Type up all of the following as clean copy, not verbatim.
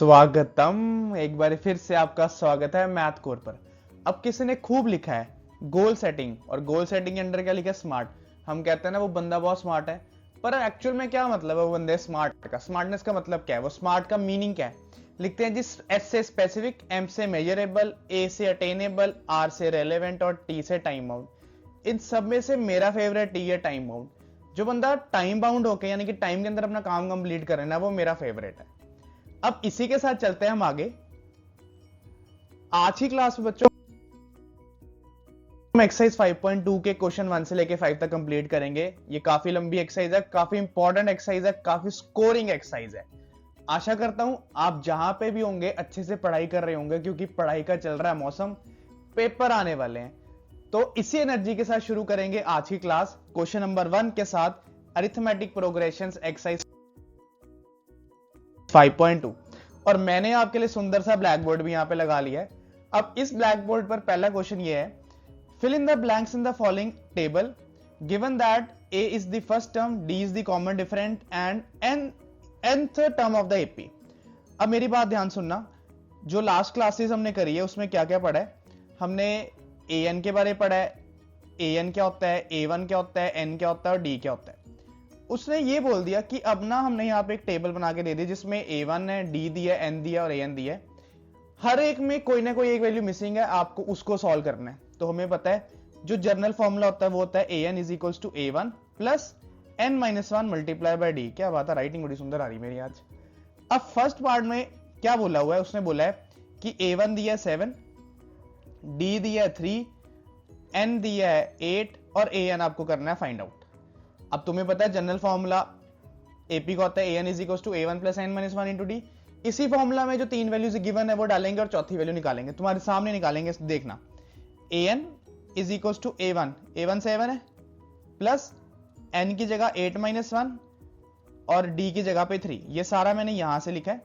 स्वागतम। एक बार फिर से आपका स्वागत है मैथ कोर पर। अब किसी ने खूब लिखा है गोल सेटिंग, और गोल सेटिंग के अंदर क्या लिखा है? स्मार्ट। हम कहते हैं ना वो बंदा बहुत स्मार्ट है, पर एक्चुअल में क्या मतलब है वो बंदे स्मार्ट का? स्मार्टनेस का मतलब क्या है? वो स्मार्ट का मीनिंग क्या है? लिखते हैं जिस एस से स्पेसिफिक, एम से मेजरेबल, ए से अटेनेबल, आर से रेलेवेंट और टी से टाइम बाउंड। इन सब में से मेरा फेवरेट टी है टाइम बाउंड। जो बंदा टाइम बाउंड होके यानी कि टाइम के अंदर अपना काम कंप्लीट करे ना, वो मेरा फेवरेट है। अब इसी के साथ चलते हैं हम आगे। आज की क्लास में बच्चों हम एक्सरसाइज 5.2 के क्वेश्चन 1 से लेके 5 तक कंप्लीट करेंगे। ये काफी लंबी एक्सरसाइज है, काफी इंपॉर्टेंट एक्सरसाइज है, काफी स्कोरिंग एक्सरसाइज है। आशा करता हूं आप जहां पे भी होंगे अच्छे से पढ़ाई कर रहे होंगे, क्योंकि पढ़ाई का चल रहा है मौसम, पेपर आने वाले हैं। तो इसी एनर्जी के साथ शुरू करेंगे आज की क्लास क्वेश्चन नंबर 1 के साथ, अरिथमेटिक प्रोग्रेशंस एक्सरसाइज 5.2। और मैंने आपके लिए सुंदर सा ब्लैक बोर्ड भी यहां पे लगा लिया है। अब इस ब्लैक बोर्ड पर पहला क्वेश्चन ये है, fill in the blanks in the following table given that a is the first term, d is the common different and nth term of the AP। अब मेरी बात ध्यान सुनना, जो लास्ट क्लासेस हमने करी है उसमें क्या क्या पढ़ा है? हमने an के बारे में पढ़ा है, an क्या होता है, a1 क्या होता है, n क्या होता है और d क्या होता है। उसने ये बोल दिया कि अब ना हमने यहाँ पे एक टेबल बना के दे दी जिसमें a1 है, d दिया, n दिया और an दिया है। हर एक में कोई ना कोई एक वैल्यू मिसिंग है, आपको उसको सॉल्व करना है। तो हमें पता है जो जनरल फॉर्मूला होता है वो होता है an is equal to a1 plus n minus 1 multiply by d। क्या बात है, राइटिंग बड़ी सुंदर आ रही मेरी आज। अब फर्स्ट पार्ट में क्या बोला हुआ है? उसने बोला है कि a1 दिया है 7, d दिया है 3, n दिया है 8 और an आपको करना है फाइंड आउट। अब तुम्हें पता है जनरल फॉर्मूला AP का होता है an is equal to a1 plus n minus 1 into d। इसी फॉर्मूला में जो तीन वैल्यूज गिवन है वो डालेंगे और चौथी वैल्यू निकालेंगे, तुम्हारे सामने निकालेंगे, देखना। an is equal to a1, a1 7 है, प्लस n की जगह 8 माइनस 1 और d की जगह पे 3। ये सारा मैंने यहां से लिखा है।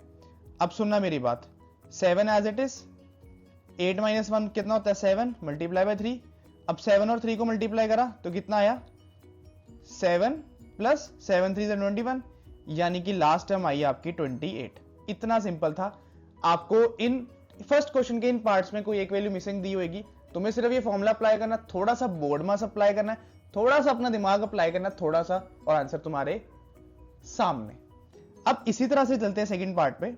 अब सुनना मेरी बात, 7 एज इट इज, 8 माइनस 1 कितना होता है 7 मल्टीप्लाई बाय 3। अब 7 और 3 को मल्टीप्लाई करा तो कितना आया 7 प्लस 7 3 से 21, यानी कि लास्ट टर्म आई आपकी 28। इतना सिंपल था। आपको इन फर्स्ट क्वेश्चन के इन पार्ट्स में कोई एक वैल्यू मिसिंग दी होगी, तुम्हें सिर्फ ये फॉर्मूला अप्लाई करना, थोड़ा सा बोर्ड मास अप्लाई करना है, थोड़ा सा अपना दिमाग अप्लाई करना, थोड़ा सा, और आंसर तुम्हारे सामने। अब इसी तरह से चलते हैं सेकंड पार्ट पे।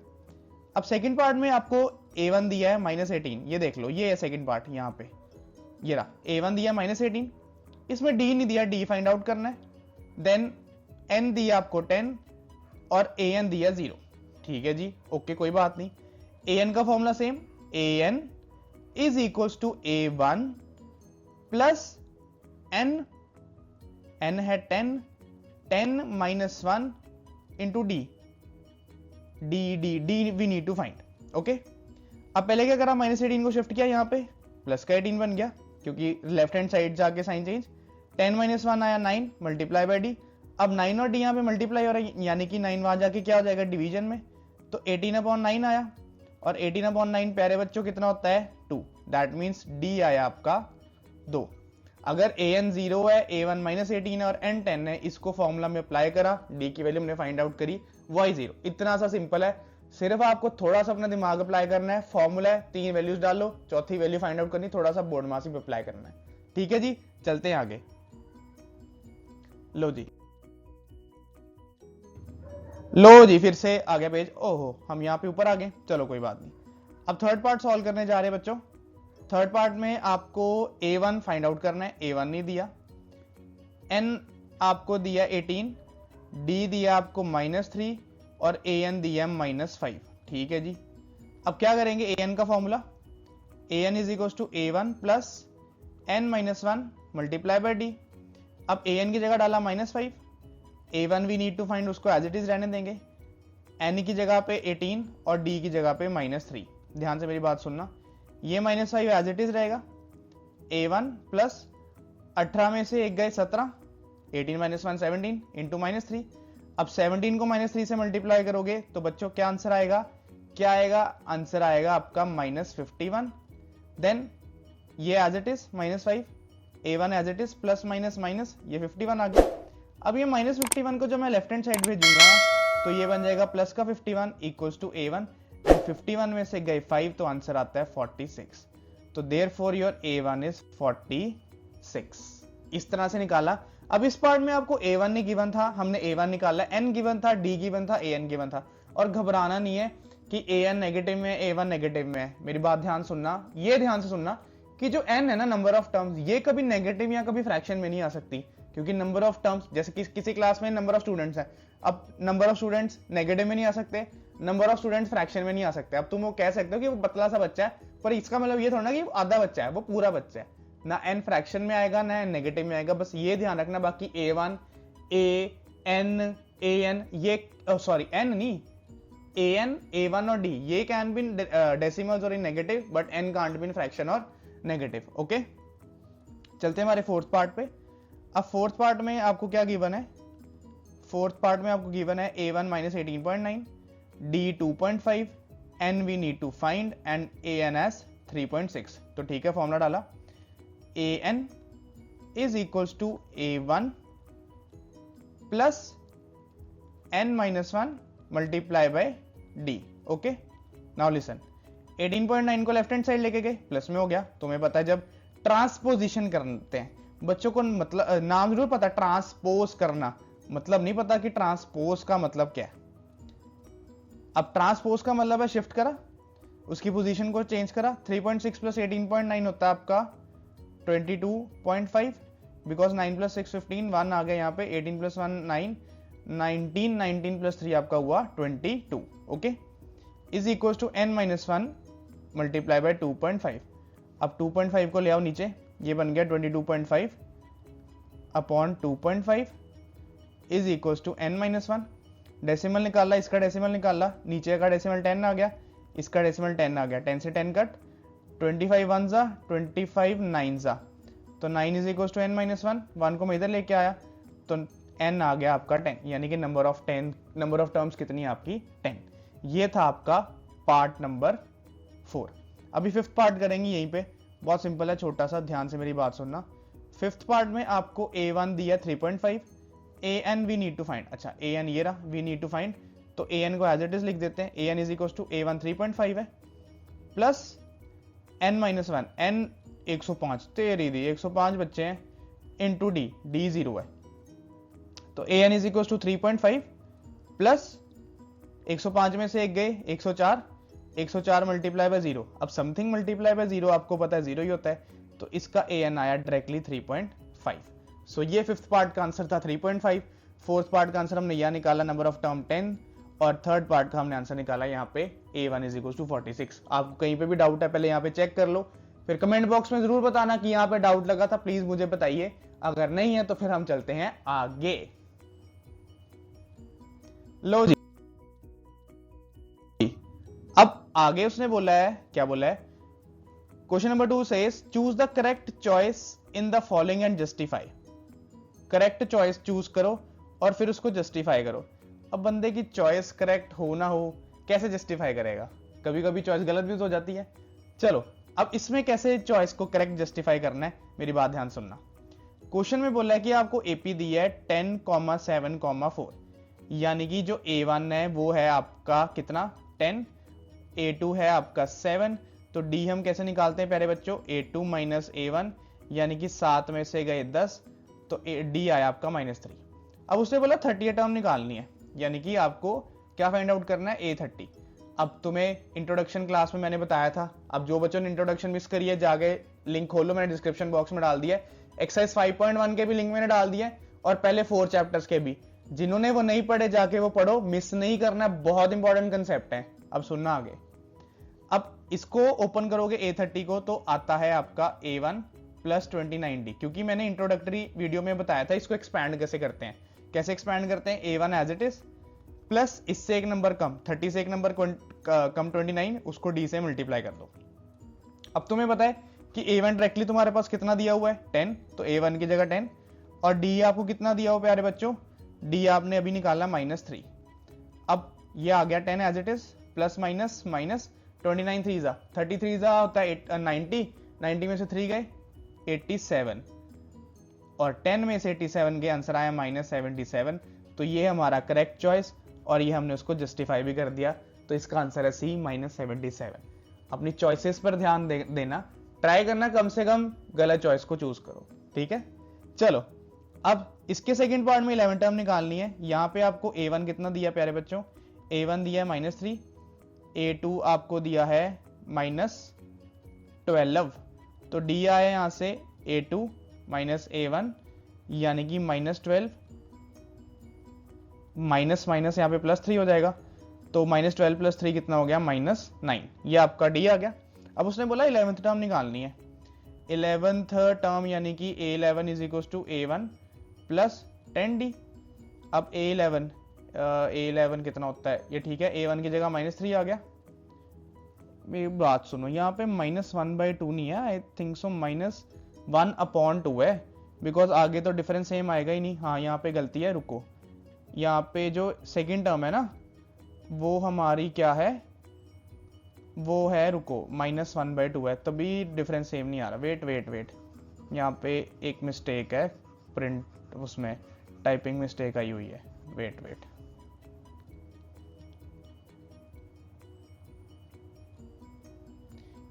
अब सेकंड पार्ट में आपको a1 दिया है -18, ये देख लो, ये है सेकंड पार्ट। यहाँ पे ये रहा, a1 दिया -18, इसमें d नहीं दिया, d फाइंड आउट करना है। देन n दिया आपको 10 और an दिया 0। ठीक है जी, ओके, कोई बात नहीं। an का formula same, an is equal to a1 plus n है 10 minus 1 into d we need to find. Okay, अब पहले क्या करा, -18 को शिफ्ट किया यहाँ पे, प्लस का 18 बन गया क्योंकि लेफ्ट हैंड साइड जाके साइन चेंज। 10 माइनस 1 आया 9 मल्टीप्लाई बाय d। अब 9 और d यहाँ पे मल्टीप्लाई हो रहा है, यानी कि 9 वहां जाके क्या हो जाएगा डिवीजन में, तो 18/9 आया, और 18/9 प्यारे बच्चों कितना होता है 2। दैट मीन्स d आया आपका 2। अगर an 0 है, a1 -18 है और n 10 है, इसको फॉर्मूला में अप्लाई करा, d की वैल्यू हमने फाइंड आउट करी y 0। इतना सा सिंपल है, सिर्फ आपको थोड़ा सा अपना दिमाग अप्लाई करना है। फॉर्मूला है, 3 वैल्यूज डालो, चौथी वैल्यू फाइंड आउट करनी, थोड़ा सा बोर्ड मास भी अप्लाई करना है। ठीक है जी, चलते हैं आगे। लो जी फिर से आ गया पेज। ओहो, हम यहाँ पे ऊपर आ गए, चलो कोई बात नहीं। अब थर्ड पार्ट सॉल्व करने जा रहे हैं बच्चों। थर्ड पार्ट में आपको a1 फाइंड आउट करना है, a1 नहीं दिया, n आपको दिया 18, d दिया आपको -3 और an दिया -5। ठीक है जी, अब क्या करेंगे, an का formula an is equal to a1 plus n minus 1 multiply by d। अब an की जगह डाला -5, a1 we need to find, उसको एज इट इज रहने देंगे, n की जगह पे 18 और d की जगह पे -3। ध्यान से मेरी बात सुनना, ये -5 एज इट इज रहेगा, a1 प्लस 18 में से एक गए 17, 18 माइनस 1 17 इंटू -3। अब 17 को -3 से मल्टीप्लाई करोगे तो बच्चों क्या आंसर आएगा, क्या आएगा, आंसर आएगा आपका -51। देन ये as it is -5, a1 as it is, plus minus minus, ये 51 आ गया। अब ये -51 को जब मैं लेफ्ट हैंड साइड भेजूंगा तो ये बन जाएगा प्लस का 51 इक्वल्स टू a1, एंड 51 में से गए 5 तो आंसर आता है 46। तो देयरफॉर योर A1 इज 46। इस तरह से निकाला। अब इस पार्ट में आपको A1 नहीं गिवन था, हमने A1 निकाला, N गिवन था, D गिवन था, AN गिवन था। और घबराना नहीं है कि AN नेगेटिव में है, A1 नेगेटिव में है। मेरी बात ध्यान सुनना, ये ध्यान से सुनना कि जो N है ना, नंबर ऑफ टर्म्स, ये कभी नेगेटिव या कभी फ्रैक्शन में नहीं आ सकती, क्योंकि नंबर ऑफ टर्म्स, जैसे किसी क्लास में नंबर ऑफ स्टूडेंट्स है, अब नंबर ऑफ स्टूडेंट्स नेगेटिव में नहीं आ सकते, नंबर ऑफ स्टूडेंट्स फ्रैक्शन में नहीं आ सकते। अब तुम वो कह सकते हो कि वो पतला सा बच्चा है, पर इसका मतलब ये थोड़ा ना कि आधा बच्चा है, वो पूरा बच्चा है। ना N फ्रैक्शन में आएगा ना N नेगेटिव में आएगा, बस ये ध्यान रखना। बाकी A1, A, N, AN, ये सॉरी N नहीं, AN, A1 और D ये कैन बी डेसिमल्स और in negative, but N can't be in fraction और नेगेटिव। ओके, चलते हैं हमारे फोर्थ पार्ट पे। अब फोर्थ पार्ट में आपको क्या गिवन है? फोर्थ पार्ट में आपको गिवन है A1 minus 18.9, D 2.5, N we need to find and AN as 3.6। तो ठीक है, फॉर्मूला डाला, AN is equals to A1 plus N minus 1 multiply by D। Okay, now listen, 18.9 को लेफ्ट हैंड साइड लेके गए, प्लस में हो गया। तुम्हें पता है जब ट्रांसपोजिशन करते हैं, बच्चों को मतलब नाम जरूर पता, ट्रांसपोज करना, मतलब नहीं पता कि ट्रांसपोज का मतलब क्या है। अब ट्रांसपोज का मतलब है शिफ्ट करा, उसकी पोजीशन को चेंज करा। 3.6 प्लस 18.9 होता है आपका 22.5, बिकॉज 9 प्लस 6 15, 1 आ गया यहाँ पे, 18 प्लस 1 9, 19, 19 प्लस 3 आपका हुआ 22। Okay, is equal to N minus 1 multiply by 2.5। अब 2.5 को ले आओ नीचे, ये बन गया 22.5 upon 2.5 is equal to N minus 1। Decimal निकाला, इसका डेसिमल निकाला, नीचे का डेसिमल 10 आ गया, इसका डेसिमल 10 आ गया, 10 से 10 कट, 25 1 जा 25 9 जा, तो 9 is equal to N minus 1। 1 को मैं इधर लेके आया तो N आ गया आपका 10, यानी कि नंबर ऑफ टर्म्स कितनी है आपकी? 10। ये था आपका पार्ट नंबर 4। अभी फिफ्थ पार्ट करेंगे यहीं पे, बहुत सिंपल है, छोटा सा, ध्यान से मेरी बात सुनना। फिफ्थ पार्ट में आपको A1 दिया 3.5, AN we need to find. अच्छा, AN ये रहा, वी नीड टू फाइंड, तो AN को एज इट इज लिख देते हैं। AN is equal to A1 3.5 है, प्लस N माइनस 1, N 105, तेरी दी 105 बच्चे हैं, इंटू D, D 0 है, तो AN is equal to 3.5 plus 105 में से एक गए 104, 104 मल्टीप्लाई बाय 0। अब समथिंग मल्टीप्लाई बाय 0 आपको पता है 0 ही होता है, तो इसका AN आया डायरेक्टली 3.5। सो ये फिफ्थ पार्ट का आंसर था 3.5। फोर्थ पार्ट का आंसर हमने यह निकाला, नंबर ऑफ टर्म 10, और थर्ड पार्ट का हमने आंसर निकाला यहाँ पे A1 इज इक्वल टू 46। आपको कहीं पे भी डाउट है, पहले यहाँ पे चेक कर लो, फिर कमेंट बॉक्स में जरूर बताना कि यहाँ पे डाउट लगा था, प्लीज मुझे बताइए। अगर नहीं है तो फिर हम चलते हैं आगे। लो जी, अब आगे उसने बोला है, क्या बोला है? Question number 2 says choose the correct choice in the following and justify. Correct choice choose करो और फिर उसको जस्टिफाई करो। अब बंदे की चॉइस करेक्ट हो ना हो, कैसे जस्टिफाई करेगा? कभी कभी चॉइस गलत भी तो हो जाती है। चलो, अब इसमें कैसे चॉइस को करेक्ट जस्टिफाई करना है, मेरी बात ध्यान सुनना। क्वेश्चन में बोला है कि आपको AP दिया है 10, 7, 4, यानी कि जो A1 है वो है आपका कितना? 10, A2 है आपका 7, तो D हम कैसे निकालते हैं प्यारे बच्चों? A2 माइनस A1, यानी कि 7 में से गए 10, तो D आया आपका -3। अब उसने बोला 30 टर्म निकालनी है, यानी कि आपको क्या फाइंड आउट करना है? A30। अब तुम्हें इंट्रोडक्शन क्लास में मैंने बताया था, अब जो बच्चों ने इंट्रोडक्शन मिस करी है जाके लिंक खोलो, मैंने डिस्क्रिप्शन बॉक्स में डाल दिया है। एक्सरसाइज 5.1 के भी लिंक मैंने डाल दिया है, और पहले 4 चैप्टर्स के भी। जिन्होंने वो नहीं पढ़े जाके वो पढ़ो, मिस नहीं करना, बहुत इंपॉर्टेंट कंसेप्ट है। अब सुनना आगे। अब इसको ओपन करोगे A30 को, तो आता है आपका A1 प्लस 29D, क्योंकि मैंने इंट्रोडक्टरी वीडियो में बताया था इसको एक्सपैंड कैसे करते हैं। कैसे एक्सपैंड करते हैं? A1 as it is plus इससे एक नंबर कम, 30 से एक नंबर कम 29, उसको D से मल्टीप्लाई कर दो। अब तुम्हें पता है कि A1 डायरेक्टली तुम्हारे पास कितना दिया हुआ है? 10, तो A1 की जगह 10, और D आपको कितना दिया हुआ प्यारे बच्चों? D आपने अभी निकाला -3। अब ये आ गया 10 as it is, plus minus minus 29 3 जा 33 जा होता है 90, 90 में से 3 गए 87, और 10 में से 87 के आंसर आया -77। तो ये हमारा करेक्ट चॉइस, और ये हमने उसको जस्टिफाई भी कर दिया। तो इसका आंसर है सी -77। अपनी चॉइसेस पर ध्यान देना, ट्राई करना कम से कम गलत चॉइस को चूज करो, ठीक है। चलो अब इसके सेकंड पार्ट में 11 टर्म निकालनी है। यहाँ पे आपको A1 कितना दिया प्यारे बच्चों, A1 दिया है -3, A2 आपको दिया है -12, तो D आया यहाँ से A2 -A1 यानी कि -12, माइनस माइनस यहाँ पे +3 हो जाएगा, तो -12 + 3 कितना हो गया, -9। ये आपका D आ गया। अब उसने बोला 11th टर्म निकालनी है। 11th टर्म यानी कि A11 = A1 + 10D। अब A11 कितना होता है, ये ठीक है, A1 की जगह -3 आ गया। मेरी बात सुनो, यहाँ पे -1/2 नहीं है, आई थिंक सो -1/2 है, बिकॉज आगे तो डिफरेंस सेम आएगा ही नहीं। हाँ यहाँ पे गलती है, रुको, यहाँ पे जो सेकंड टर्म है ना वो हमारी क्या है, वो है, रुको, -1/2 है, तभी डिफरेंस सेम नहीं आ रहा। वेट, यहाँ पे एक मिस्टेक है, प्रिंट उसमें टाइपिंग मिस्टेक आई हुई है। वेट,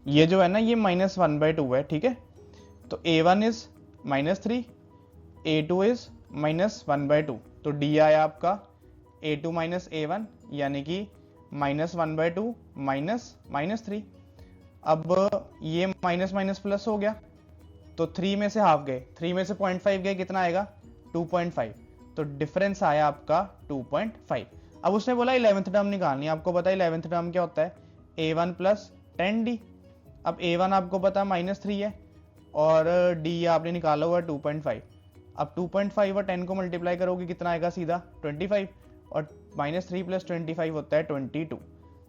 ये जो है ना ये -1/2 है, ठीक है। तो A1 इज -3, A2 इज -1/2, तो D आया आपका A2 - A1 यानी कि -1/2 -3। अब ये माइनस माइनस प्लस हो गया, तो 3 में से हाफ गए, 3 में से 0.5 गए, कितना आएगा, 2.5, तो डिफरेंस आया आपका 2.5। अब उसने बोला 11th टर्म निकालनी है। आपको पता है 11th टर्म क्या होता है, A1 + 10D। अब A1 आपको पता -3 है और D आपने निकाला हुआ 2.5। अब 2.5 और 10 को मल्टीप्लाई करोगे कितना आएगा, सीधा 25, और -3 + 25 होता है 22।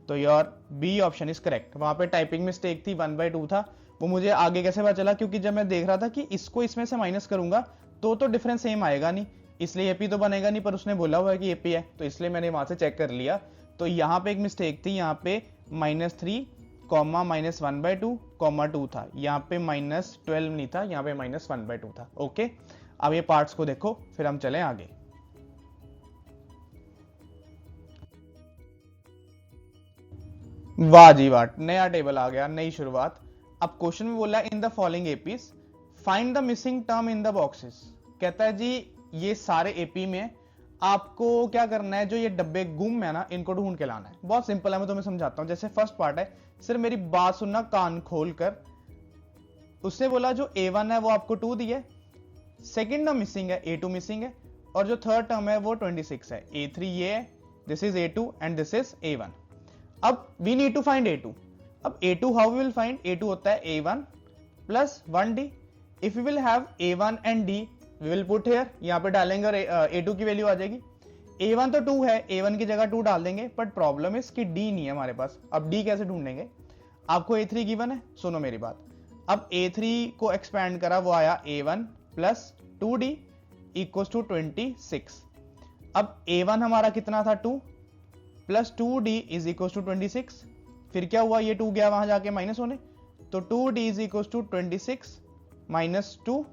तो your B option is correct. वहां पे टाइपिंग मिस्टेक थी, 1/2 था, वो मुझे आगे कैसे पता चला, क्योंकि जब मैं देख रहा था कि इसको इसमें से माइनस करूंगा तो डिफरेंस सेम आएगा नहीं, इसलिए AP तो बनेगा नहीं, पर उसने बोला हुआ है कि AP है, तो इसलिए मैंने वहां से चेक कर लिया। तो यहाँ पे एक मिस्टेक थी, यहाँ पे -3, -1/2, 2 था, यहाँ पे -12 नहीं था, यहाँ पे -1/2 था। ओके, अब ये पार्ट्स को देखो, फिर हम चलें आगे। वाह जी वाह, नया टेबल आ गया, नई शुरुआत। अब क्वेश्चन में बोला in the following APs find the missing term in the boxes. कहता है जी ये सारे एपी में आपको क्या करना है, जो ये डब्बे गुम है ना, इनको ढूंढ के लाना है। बहुत सिंपल है, मैं तुम्हें समझाता हूं। जैसे फर्स्ट पार्ट है, सिर्फ मेरी बात सुनना कान खोल कर। उसने बोला जो A1 है वो आपको 2 दिया, सेकेंड टर्म मिसिंग है, A2 मिसिंग है, और जो थर्ड टर्म है वो 26 है। A3 ये है, this is A2 and this is A1। अब we need to find A2। अब A2 how we will find, A2 होता है A1 + 1D। If we will have A1 and D we will put here, यहाँ पे डालेंगे और A2 की value आ जाएगी। A1 तो 2 है, A1 की जगह 2 डाल देंगे, बट प्रॉब्लम है कि D नहीं है हमारे पास। अब D कैसे ढूंढेंगे, आपको A3 गिवन है, सुनो मेरी बात। अब A3 को एक्सपैंड करा, वो आया A1 + 2D = 26। अब A1 हमारा कितना था, 2 + 2D = 26। फिर क्या हुआ, ये 2 गया वहां जाके माइनस होने, तो 2D = 26 - 2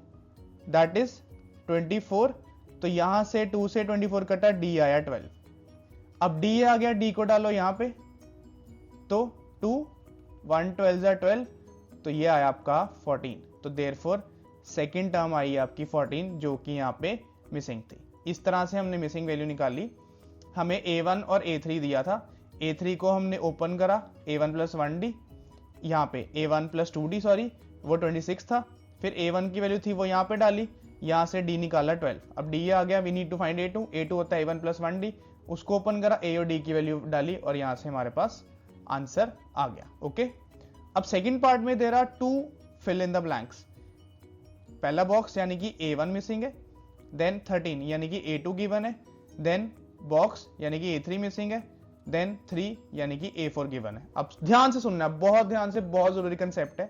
दैट इज 24। तो यहां से 2 से 24 कटा, D आया 12। अब D आ गया, D को डालो यहां पे, तो 2 1 12 12, तो ये आया आपका 14। तो देयरफॉर सेकंड टर्म आई आपकी 14, जो कि यहाँ पे मिसिंग थी। इस तरह से हमने मिसिंग वैल्यू निकाली। हमें A1 और A3 दिया था, A3 को हमने ओपन करा, A1 + 1D, यहाँ पे A1 + 2D सॉरी, वो 26 था। फिर A1 की वैल्यू थी वो यहाँ पे डाली, यहाँ से D निकाला 12। अब D आ गया, we need to find A2। A2 होता है A1 + 1D, उसको ओपन करा, A और D की वैल्यू डाली, और यहाँ से हमारे पास आंसर आ गया। ओके, अब सेकेंड पार्ट में दे रहा 2 फिल इन द ब्लैंक्स। पहला बॉक्स यानी कि A1 मिसिंग है, देन 13 यानी कि A2 गिवन है, देन बॉक्स यानी कि A3 मिसिंग है, देन 3 यानी कि A4 गिवन है। अब ध्यान से सुनना, बहुत ध्यान से, बहुत जरूरी कंसेप्ट है।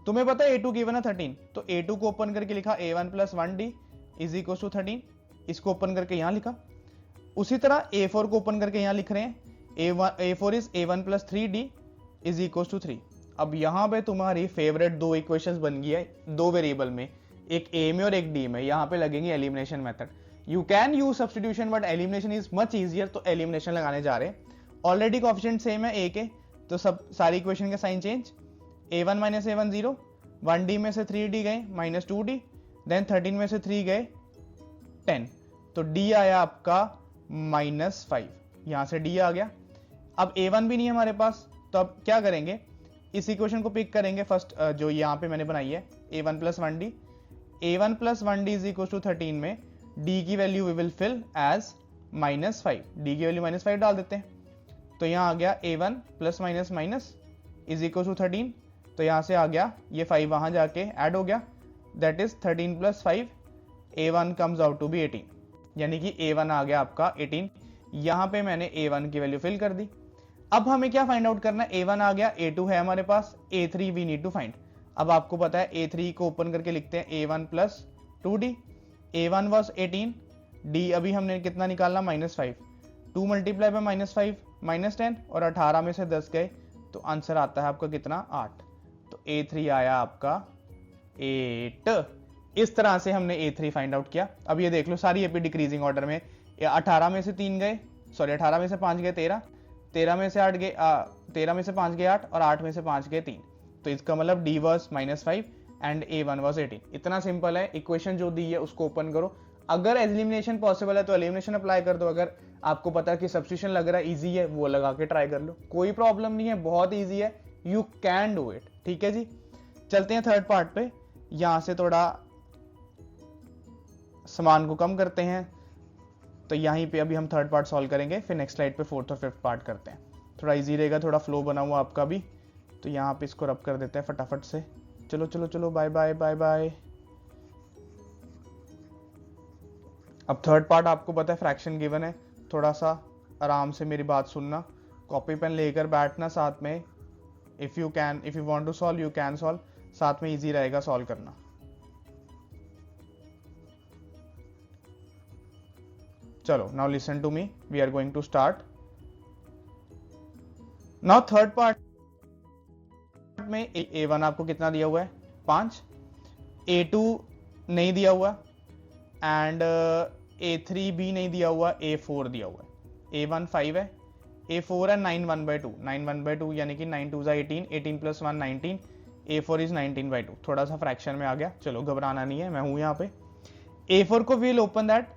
तुम्हें पता है A2 गिवन है 13, तो A2 को ओपन करके लिखा A1 + 1D = 13, इसको ओपन करके यहां लिखा। उसी तरह A4 को ओपन करके यहां लिख रहे हैं, A4 इज A1 + 3D = 3। अब यहां पे तुम्हारी फेवरेट 2 इक्वेशंस बन गई है, 2 वेरिएबल में, एक A में और एक D में। यहां पे लगेंगे elimination method. You can use substitution, but elimination is much easier, तो एलिमिनेशन लगाने जा रहे हैं। ऑलरेडी कोफिशिएंट सेम है a के, तो सब सारी इक्वेशन का sign change, a1 minus a1 0, 1d में से 3d गए माइनस 2d, देन 13 में से 3 गए 10, तो d आया आपका -5, यहां से d आ गया। अब a1 भी नहीं है हमारे पास, तो अब क्या करेंगे, इस इक्वेशन को पिक करेंगे फर्स्ट, जो यहाँ पे मैंने बनाई है a1 plus 1d, a1 plus 1d is equal to 13 में d की value we will fill as -5, d की वैल्यू -5 डाल देते हैं, तो यहाँ आ गया a1 plus minus minus is equal to 13, तो यहाँ से आ गया ये 5 वहां जाके ऐड हो गया, that is 13 plus 5, a1 comes out to be 18, यानी कि a1 आ गया आपका 18। यहाँ पे मैंने a1 की वैल्यू फिल कर दी। अब हमें क्या फाइंड आउट करना है, a1 आ गया, a2 है हमारे पास, a3 we need to find. अब आपको पता है a3 को ओपन करके लिखते हैं a1 plus 2d, a1 was 18, d अभी हमने कितना निकालना -5, 2 मल्टीप्लाई बाय -5 -10, और 18 में से 10 गए, तो आंसर आता है आपका कितना 8, तो a3 आया आपका 8। इस तरह से हमने a3 फाइंड आउट किया। अब ये देख लो सारी एपी डिक्रीजिंग ऑर्डर में, 18 में से 3 गए, सॉरी 18 में से 5 गए 13, 13 में से 8 गए 13 में से 5 गए 8, और 8 में से 5 गए 3, तो इसका मतलब d was -5 and a1 was 18। इतना सिंपल है। इक्वेशन जो दी है उसको ओपन करो, अगर एलिमिनेशन पॉसिबल है तो एलिमिनेशन अप्लाई कर दो, अगर आपको पता है कि सब्स्टिट्यूशन लग रहा है इजी है, वो लगा के ट्राई कर लो, कोई प्रॉब्लम नहीं है, बहुत इजी है, यू कैन डू इट। ठीक है जी, चलते हैं थर्ड पार्ट पे। यहां से थोड़ा सामान को कम करते हैं, तो यहीं पे अभी हम थर्ड पार्ट सॉल्व करेंगे, फिर नेक्स्ट स्लाइड पे फोर्थ और फिफ्थ पार्ट करते हैं। थोड़ा इजी रहेगा, थोड़ा फ्लो बना हुआ आपका भी, तो यहाँ पे इसको रब कर देते हैं फटाफट से। चलो चलो चलो, बाय बाय बाय बाय। अब थर्ड पार्ट आपको पता है फ्रैक्शन गिवन है, थोड़ा सा आराम से मेरी बात सुनना, कॉपी पेन लेकर बैठना साथ में, if you want to solve you can solve, साथ में इजी रहेगा सॉल्व करना। चलो now listen to me, we are going to start now. Third part में a1 आपको कितना दिया हुआ है 5, a2 नहीं दिया हुआ, एंड a3 भी नहीं दिया हुआ, a4 दिया हुआ है, a1 5 है, a4 है 9 1/2, 9 1/2 यानी कि 9 2 18, 18 प्लस 1 19, a4 इज 19/2, थोड़ा सा फ्रैक्शन में आ गया, चलो घबराना नहीं है, मैं हूं यहाँ पे। a4 को विल ओपन दैट,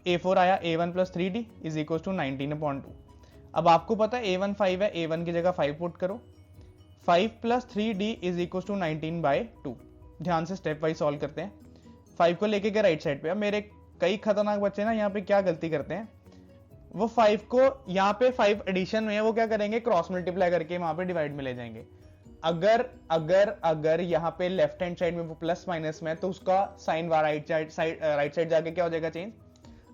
a4 आया a1 plus 3d is equal to 19/2। अब आपको पता है a1 5 है, a1 की जगह 5 पुट करो, 5 plus 3d is equal to 19/2। ध्यान से स्टेप वाइज सॉल्व करते हैं, 5 को लेके गए राइट साइड पे। अब मेरे कई खतरनाक बच्चे ना यहाँ पे क्या गलती करते हैं, वो 5 को यहाँ पे 5 एडिशन में है, वो क्या करेंगे क्रॉस मल्टीप्लाई करके वहां पे डिवाइड में ले जाएंगे। अगर अगर अगर यहाँ पे लेफ्ट हैंड साइड में वो प्लस माइनस में है, तो उसका साइन राइट साइड जाके क्या हो जाएगा चेंज।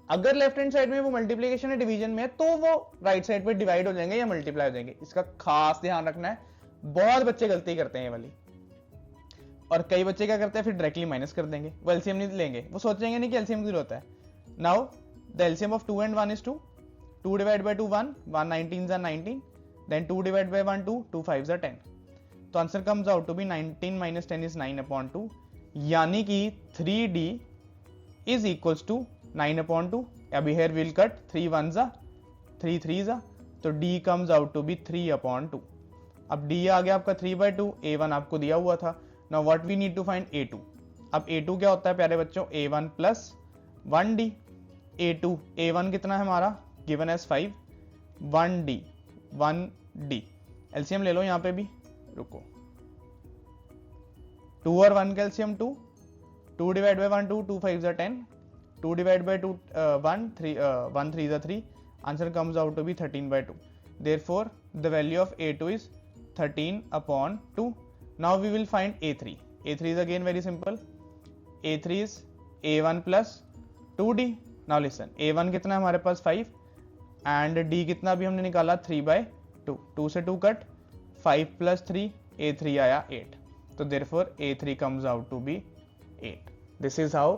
अगर लेफ्ट हैंड साइड में वो मल्टीप्लीकेशन है डिवीजन में है, तो वो राइट साइड पे डिवाइड हो जाएंगे या मल्टीप्लाई हो जाएंगे। इसका खास ध्यान रखना है, बहुत बच्चे गलती करते हैं ये वाली। और कई बच्चे क्या करते हैं, फिर डायरेक्टली माइनस कर देंगे, वो एलसीएम नहीं लेंगे, वो सोचेंगे नहीं कि एलसीएम 0 होता है। Now the LCM of 2 and 1 is 2, 2 divided by 2 1, 1 19s are 19, then 2 divided by 1 2, 2 5s are 10, तो answer comes out to be 19 minus 10 is 9/2, यानी कि 3d is equals to 9/2। अभी here we'll cut 3 1s are 3 3s are, तो d comes out to be 3/2। अब d आ गया आपका 3/2, a1 आपको दिया हुआ था। Now what we need to find a2। अब a2 क्या होता है प्यारे बच्चों, a1 प्लस 1d, a1 कितना है हमारा गिवन एज 5, 1d, एलसीएम ले लो यहाँ पे भी, रुको, 2 और 1 का LCM 2, 2 divide by 1 2, 2 5 are 10, 2 divide by 2 1 3 are 3, answer comes out to be 13/2। Therefore the value of a2 is 13/2। Now we will find a3। a3 is again very simple, a3 is a1 plus 2d। Now listen, a1 कितना है हमारे पास 5, and d कितना भी हमने निकाला 3/2, 2 से 2 cut, 5 plus 3, a3 आया 8, तो therefore a3 comes out to be 8। This is how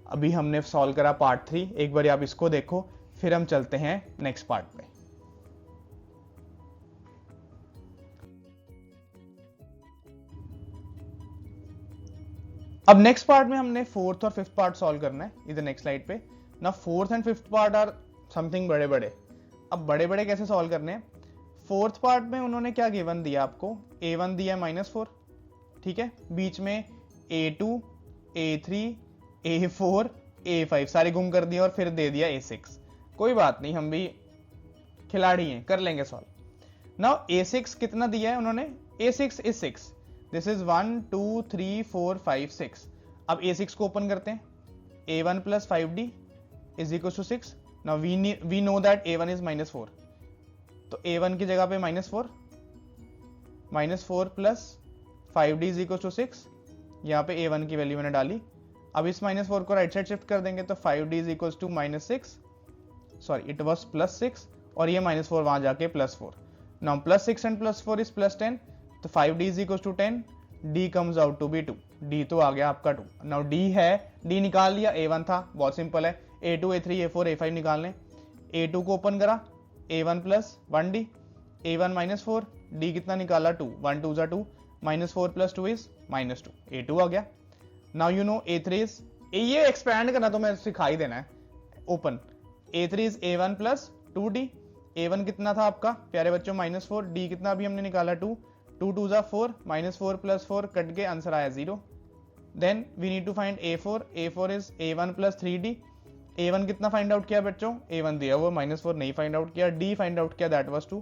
अभी हमने सॉल्व करा पार्ट 3। एक बार आप इसको देखो, फिर हम चलते हैं नेक्स्ट पार्ट पे। अब नेक्स्ट पार्ट में हमने फोर्थ और फिफ्थ पार्ट सॉल्व करना है, इधर नेक्स्ट स्लाइड पे ना। Fourth and fifth part are something बड़े बड़े। अब बड़े बड़े कैसे सॉल्व करने हैं, फोर्थ पार्ट में उन्होंने क्या गिवन दिया आपको, A1 दिया -4, ठीक है, बीच में A2, A3, A4, A5 सारे गुम कर दिए और फिर दे दिया A6। कोई बात नहीं, हम भी खिलाड़ी हैं, कर लेंगे सॉल्व। नाउ A6 कितना दिया है उन्होंने, A6 इज 6, दिस इज 1 2 3 4 5 6। अब A6 को ओपन करते हैं, A1 plus 5D is equal to 6। Now we know that A1 is -4, तो A1 की जगह पे -4 plus 5D is equal to 6, यहाँ पे A1 की वैल्यू मैंने डाली। अब इस -4 को राइट साइड शिफ्ट कर देंगे तो 5D is equal to -6, sorry it was +6, और ये -4 वहां जाके +4। नाउ +6 एंड +4 इज +10, तो 5D is equal to 10, D comes out to be 2, D तो आ गया आपका 2। नाउ D है, D निकाल लिया, A1 था, बहुत सिंपल है, A2 A3 A4 A5 निकालने। A2 को ओपन करा, A1 plus 1D, A1 -4, D कितना निकाला 2, 1 2 जा 2, -4 प्लस 2 इज -2, A2 आ गया। Now you know A3 is, ये एक्सपैंड करना तो मैं सिखाई देना है, open A3 is A1 plus 2D, A1 कितना था आपका प्यारे बच्चों -4, D कितना अभी हमने निकाला 2, 2 2 जा 4, -4 प्लस 4 कट के आंसर आया 0। Then we need to find A4, A4 is A1 plus 3D, A1 कितना फाइंड आउट किया बच्चों, A1 दिया वो, -4 नहीं फाइंड आउट किया, D फाइंड आउट किया, that was 2,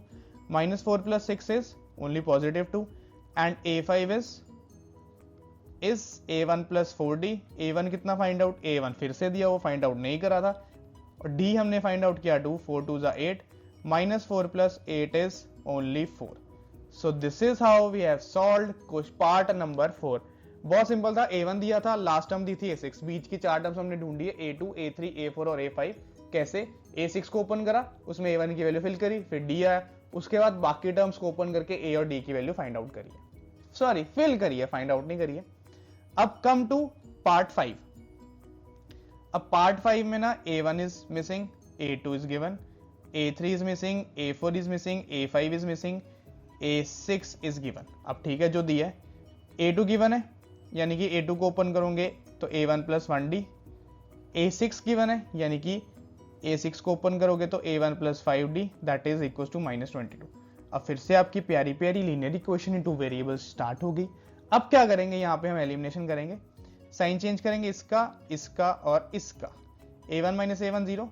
-4 plus 6 is only +2, and A5 is A1 plus 4D, A1 कितना find out, A1 फिर से दिया, वो फाइंड आउट नहीं करा था, और D हमने फाइंड आउट किया 2, 4 2 जा 8, -4 plus 8 is only 4। So this is how we have solved part number 4। बहुत सिंपल था, A1 दिया था, लास्ट टर्म दी थी A6, बीच की 4 टर्म्स हमने ढूंढी है, A2 A3 A4 और A5। कैसे, A6 को ओपन करा, उसमें A1 की वैल्यू फिल करी, फिर D आया, उसके बाद बाकी टर्म्स को ओपन करके A और D की वैल्यू फाइंड आउट करी है, सॉरी फिल करी है, फाइंड आउट नहीं करी है। अब कम टू पार्ट 5। अब पार्ट 5 में ना A1 is missing, A2 is given, A3 is missing, A4 is missing, A5 is missing, A6 is given. अब ठीक है, जो दिया है A2 गिवन है, यानी कि A2 को ओपन करोगे तो A1 plus 1D, A6 given है, यानी कि A6 को ओपन करोगे तो A1 plus 5D, that is equal to -22। अब फिर से आपकी प्यारी प्यारी linear equation in two variables start होगी। अब क्या करेंगे, यहाँ पे हम एलिमिनेशन करेंगे, साइन चेंज करेंगे, इसका इसका और इसका, A1 माइनस A1 0,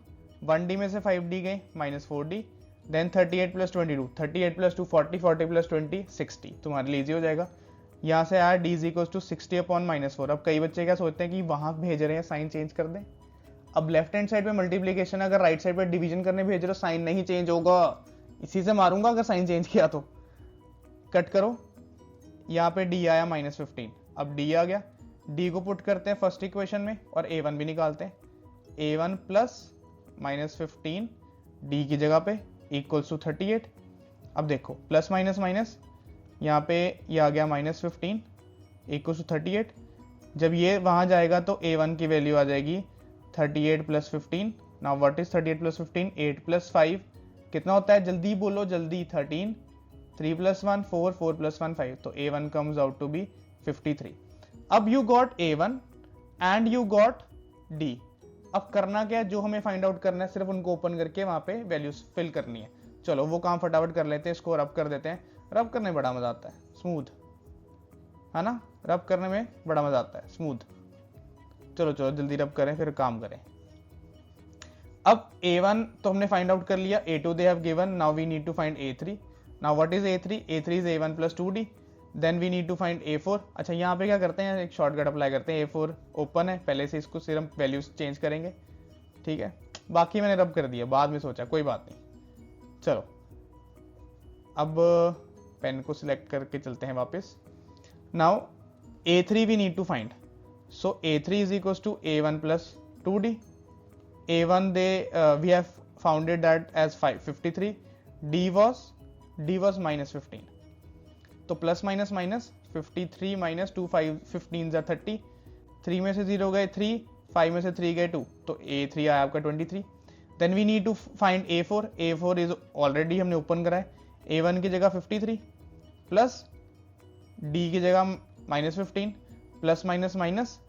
1D में से 5D गए -4D, then 38 plus 22, 38 plus 2 40, 40 plus 20 60, तुम्हारे लिए इजी हो जाएगा। यहाँ से आया D is equal to 60 upon -4। अब कई बच्चे क्या सोचते हैं कि वहां भेज रहे हैं साइन चेंज कर दें। अब लेफ्ट हैंड साइड पे मल्टीप्लीकेशन, अगर राइट साइड पे डिवीजन करने भेज रहे हो, साइन नहीं चेंज होगा, इसी से मारूंगा अगर साइन चेंज किया तो। कट करो, यहाँ पे D आया -15, अब D आ गया, D को पुट करते हैं फर्स्ट इक्वेशन में और A1 भी निकालते हैं, A1 प्लस -15 D की जगह पे इक्वल्स टू 38। अब देखो प्लस माइनस माइनस, यहाँ पे ये आ गया -15 इक्वल्स टू 38। जब ये वहाँ जाएगा तो A1 की वैल्यू आ जाएगी 38 plus 15। Now what is 38 plus 15, 8 plus 5 कितना होता है, जल्दी बोलो जल्दी, 13, 3 प्लस 1 4, 4 प्लस 1 5, तो A1 comes out to be 53। अब you got A1 and you got D। अब करना क्या है, जो हमें फाइंड आउट करना है सिर्फ उनको ओपन करके वहां पे वैल्यूज फिल करनी है। चलो वो काम फटाफट कर लेते हैं, इसको रब कर देते हैं। रब करने में बड़ा मजा आता है, स्मूथ है ना, रब करने में बड़ा मजा आता है, स्मूथ। चलो चलो जल्दी रब करें फिर काम करें। अब A1 तो हमने फाइंड आउट कर लिया, A2 they have given, now we need to find A3। Now what is A3, A3 is A1 plus 2D, then we need to find A4। अच्छा यहाँ पे क्या करते हैं, एक शॉर्टकट अप्लाई करते हैं, A4 ओपन है पहले से, इसको सिर्फ वैल्यूज चेंज करेंगे, ठीक है। बाकी मैंने रब कर दिया, बाद में सोचा कोई बात नहीं। चलो अब पेन को सिलेक्ट करके चलते हैं वापस। Now A3 we need to find, so A3 is equal to A1 plus 2D। A1 we have founded that as 53, D was -15, तो प्लस माइनस माइनस 53 माइनस 2 5 15 जा 30, 3 में से 0 गए 3, 5 में से 3 गए 2, तो A3 आया आपका 23। Then we need to find A4, A4 is already हमने ओपन करा है, A1 की जगह 53 प्लस D की जगह -15 plus minus minus,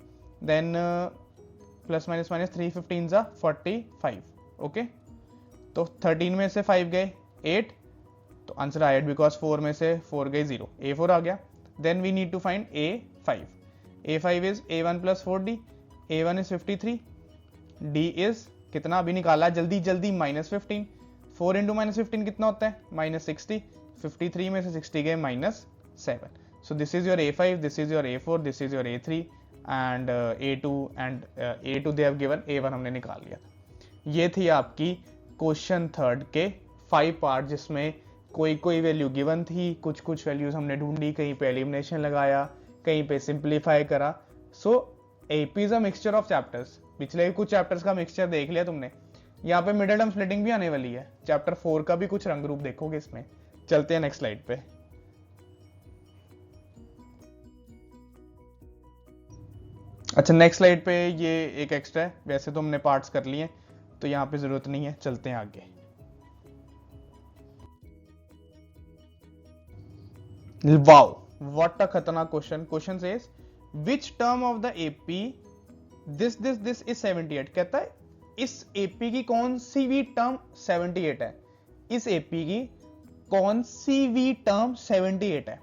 then plus minus minus 3 15 जा 45, ओके। तो 13 में से 5 गए 8, तो आंसर आया 8 बिकॉज 4 में से 4 गई 0, A4 आ गया. Then we need to find A5. A5 is A1 plus 4D. A1 is 53, D is कितना अभी निकाला जल्दी जल्दी -15. 4 इंटू -15 कितना होता है -60. 53 में से 60 गए -7. सो this is your A5, this is your A4, this is your A3 and A2 and A2 they have given, A1 हमने निकाल लिया था. ये थी आपकी क्वेश्चन थर्ड के 5 पार्ट, जिसमें कोई वैल्यू गिवन थी, कुछ वैल्यूज हमने ढूंढी, कहीं पे एलिमिनेशन लगाया, कहीं पे सिंप्लीफाई करा. So AP is a mixture of chapters. पिछले कुछ चैप्टर्स का मिक्सचर देख लिया तुमने. यहाँ पे मिडिल टर्म स्प्लिटिंग भी आने वाली है. चैप्टर 4 का भी कुछ रंग रूप देखोगे इसमें. चलते हैं नेक्स्ट स्लाइड पे. अच्छा, नेक्स्ट स्लाइड पे ये एक एक्स्ट्रा है. वैसे तो हमने पार्ट्स कर लिए हैं, तो यहाँ पे जरूरत नहीं है. चलते हैं आगे. वाओ, व्हाट अ खतरनाक question. Question says which term of the AP this is 78. कहता है इस एपी की कौन सी भी टर्म 78 है. इस एपी की कौन सी भी टर्म 78 है.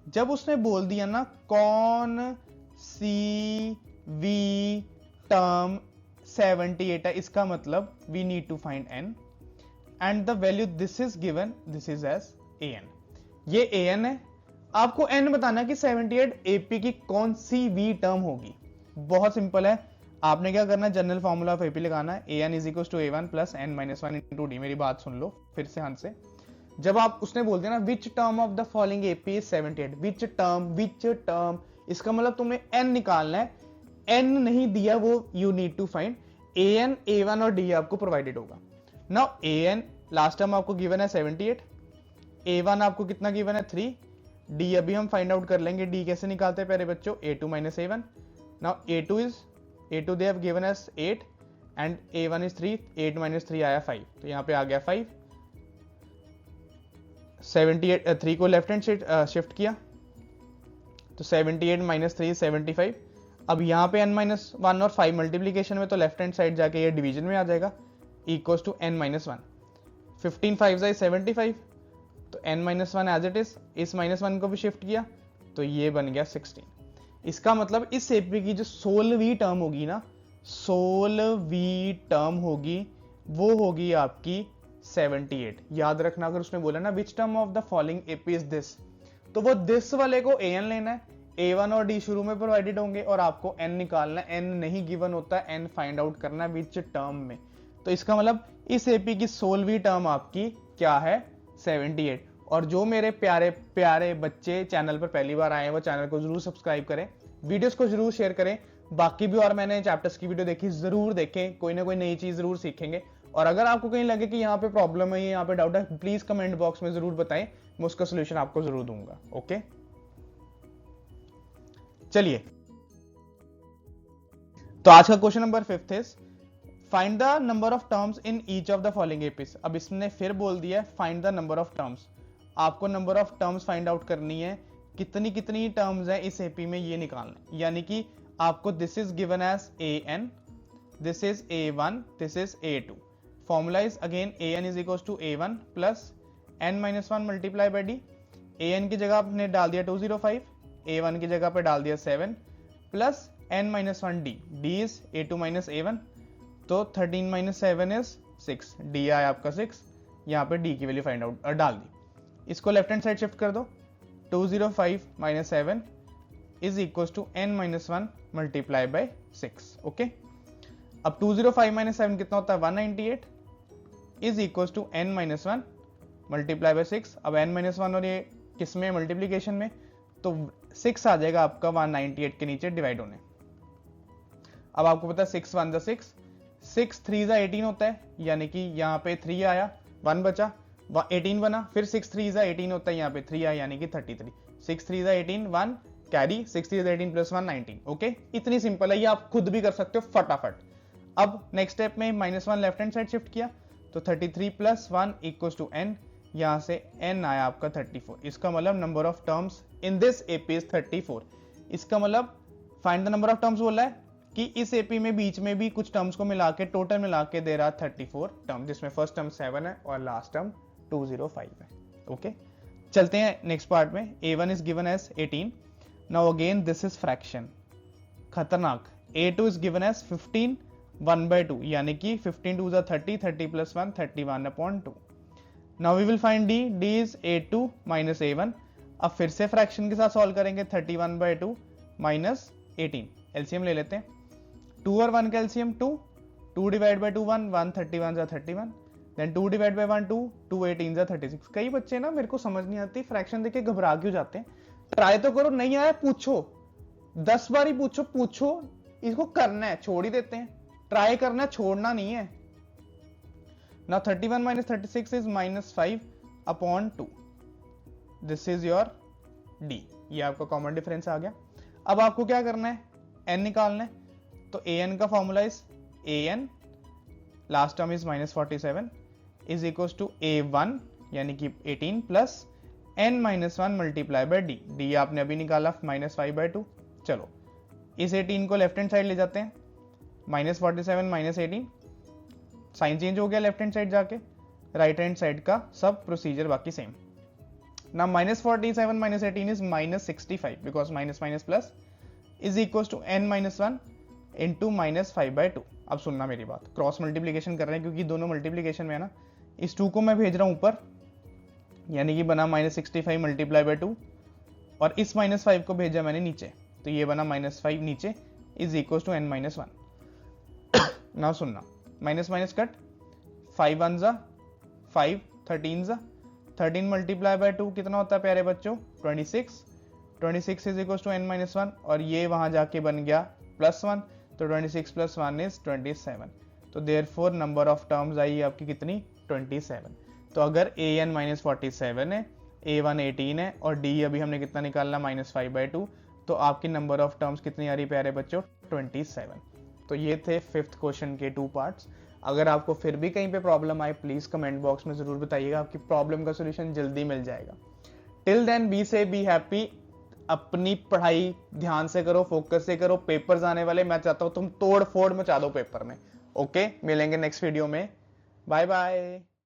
जब उसने बोल दिया ना कौन सी भी टर्म 78 है, इसका मतलब we need to find n and the value this is given, this is as an. ये an है. आपको n बताना है कि 78 एपी की कौन सी भी टर्म होगी. बहुत सिंपल है. आपने क्या करना है, जनरल फॉर्मूला ऑफ एपी लगाना है. an is equal to a1 plus n minus 1 into d. मेरी बात सुन लो फिर से ध्यान से. जब आप उसने बोल दिया ना which term of the following AP is 78, which term, इसका मतलब तुमने n निकालना है. n नहीं दिया वो you need to find. an, a1 और d आपको प्रोवाइडेड होगा. नाउ an लास्ट टर्म आपको गिवन है 78, a1 आपको कितना गिवन है 3, d अभी हम फाइंड आउट कर लेंगे. d कैसे निकालते हैं प्यारे बच्चों, a2 minus a1. Now a2 they have given us 8 and a1 is 3, 8 minus 3 आया 5, तो यहाँ पे आ गया 5. 78 3 को लेफ्ट हैंड शिफ्ट किया तो 78 माइनस 3 75. अब यहाँ पे n माइनस 1 और 5 मल्टीप्लीकेशन में, तो लेफ्ट हैंड साइड जाके ये डिवीजन में आ जाएगा, equals to n minus 1. 15 5 is 75, तो n माइनस 1 एज इट इज. इस माइनस 1 को भी शिफ्ट किया तो ये बन गया 16. इसका मतलब इस एपी की जो 16वीं टर्म होगी ना, 16वीं टर्म होगी, वो होगी आपकी 78. याद रखना, अगर उसने बोला ना which term of the following AP is this, तो वो दिस वाले को an लेना है. a1 और d शुरू में प्रोवाइडेड होंगे और आपको n निकालना है. n नहीं गिवन होता, n फाइंड आउट करना है विच टर्म में. तो इसका मतलब इस एपी की 16वीं टर्म आपकी क्या है, 78. और जो मेरे प्यारे प्यारे बच्चे चैनल पर पहली बार आए हैं, वो चैनल को जरूर सब्सक्राइब करें, वीडियोस को जरूर शेयर करें. बाकी भी और मैंने चैप्टर्स की वीडियो देखी, जरूर देखें, कोई ना कोई नई चीज जरूर सीखेंगे. और अगर आपको कहीं लगे कि यहाँ पे प्रॉब्लम है, यहाँ पे डाउट है, प्लीज कमेंट बॉक्स में जरूर बताएं, मैं उसका सोल्यूशन आपको जरूर दूंगा. ओके, चलिए. तो आज का question number 5 is find the number of terms in each of the following APs. अब इसने फिर बोल दिया find the number of terms. आपको number of terms find out करनी है, कितनी कितनी टर्म्स है इस एपी में ये निकालना है. यानी कि आपको this is given as an, this is a1, this is a2. Formula is again an is equal to a1 plus n minus 1 multiply by d. an की जगह आपने डाल दिया 205, a1 की जगह पे डाल दिया 7 plus n minus 1 d. d is a2 minus a1, तो 13 माइनस 7 इज 6. d आया आपका 6. यहाँ पे d की वैल्यू फाइंड आउट डाल दी. इसको लेफ्ट हैंड साइड शिफ्ट कर दो. 205 minus 7 is equal to n minus 1 multiply by 6. Okay, अब 205 माइनस 7 कितना होता है, 198 is equal to n minus 1 multiply by 6. अब n माइनस 1 और ये किस में, मल्टीप्लीकेशन में, तो 6 आ जाएगा आपका 198 के नीचे डिवाइड होने. अब आपको पता है 6 1 जा 6, 6 3 जा 18 होता है, यानी कि यहाँ पे 3 आया, 1 बचा, 18 बना, फिर 6 3 जा 18 होता है, यहाँ पे 3 आया यानी कि 33. 6 3 जा 18, 1 कैरी, 6 3 जा 18 प्लस 1 19. ओके, इतनी सिंपल है, ये आप खुद भी कर सकते हो फटाफट. अब नेक्स्ट स्टेप में minus 1 left hand side shift किया तो 33 प्लस 1 इक्वल टू n. यहाँ से n आया आपका 34. इसका मतलब number of terms in this AP is 34. इसका मतलब find the number of terms बोला है कि इस एपी में बीच में भी कुछ टर्म्स को मिला के टोटल मिला के दे रहा 34 टर्म, जिसमें फर्स्ट टर्म 7 है और लास्ट टर्म 205 है. ओके चलते हैं नेक्स्ट पार्ट में। a1 is given as 18। Now again this is fraction, खतरनाक। a2 इज गिवन एज 15 1/2, यानी कि 15 2 30, 30 + 1 31/2। Now we will find d, d is a2 minus a1। अब फिर से फ्रैक्शन के साथ सॉल्व करेंगे, 31/2 minus 18, एलसीएम ले लेते हैं। 2 और 1 का LCM 2, 2 divide by 2 1, 1 31 31, then 2 divide by 1 2, 2 18 36। कई बच्चे ना मेरे को समझ नहीं आती, फ्रैक्शन देख के घबरा क्यों जाते हैं। ट्राई तो करो, नहीं आया पूछो, 10 बार ही पूछो, इसको करना है, छोड़ ही देते हैं। ट्राई करना है, छोड़ना नहीं है। Now 31 minus 36 is -5/2। This is your d, ये आपका कॉमन डिफरेंस आ गया। अब आपको क्या करना है, n निकालना है। तो an का formula is an last term is -47 is equal to a1 यानी कि 18 plus n - 1 multiply by d। d आपने अभी निकाला -5/2। चलो इस 18 को लेफ्ट हैंड साइड ले जाते हैं, -47 - 18, साइन चेंज हो गया लेफ्ट हैंड साइड जाके, राइट हैंड साइड का सब प्रोसीजर बाकी सेम। ना -47 - 18 is -65 because minus minus plus is equal to n - 1 into -5/2। अब सुनना मेरी बात, क्रॉस मल्टीप्लीकेशन कर रहे हैं क्योंकि दोनों मल्टीप्लीकेशन में है ना। इस 2 को मैं भेज रहा हूं ऊपर, यानी कि बना -65 मल्टीप्लाई बाय 2, और इस -5 को भेजा मैंने नीचे, तो ये बना -5 नीचे is equal to n - 1। Now सुनना, माइनस माइनस कट, 5 1 जा 5, 13 जा 13 मल्टीप्लाई बाय 2 कितना होता है प्यारे बच्चों, 26। 26 इज इक्वल टू n - 1, और ये वहां जाके बन गया +1, तो 26 + 1 इज 27। तो देयरफॉर नंबर ऑफ टर्म्स आई आपकी कितनी, 27। तो अगर an -47 है, a1 18 है, और d अभी हमने कितना निकालना -5/2, तो आपकी नंबर ऑफ टर्म्स कितनी आ रही प्यारे बच्चों, 27। तो ये थे 5th क्वेश्चन के 2 पार्ट्स। अगर आपको फिर भी कहीं पे प्रॉब्लम आए प्लीज कमेंट बॉक्स में जरूर बताइएगा, आपकी प्रॉब्लम का सोल्यूशन जल्दी मिल जाएगा। टिल देन बी से बी हैप्पी, अपनी पढ़ाई ध्यान से करो, फोकस से करो, पेपर्स आने वाले, मैं चाहता हूं तुम तोड़ फोड़ मचा दो पेपर में। ओके, मिलेंगे नेक्स्ट वीडियो में, बाय बाय।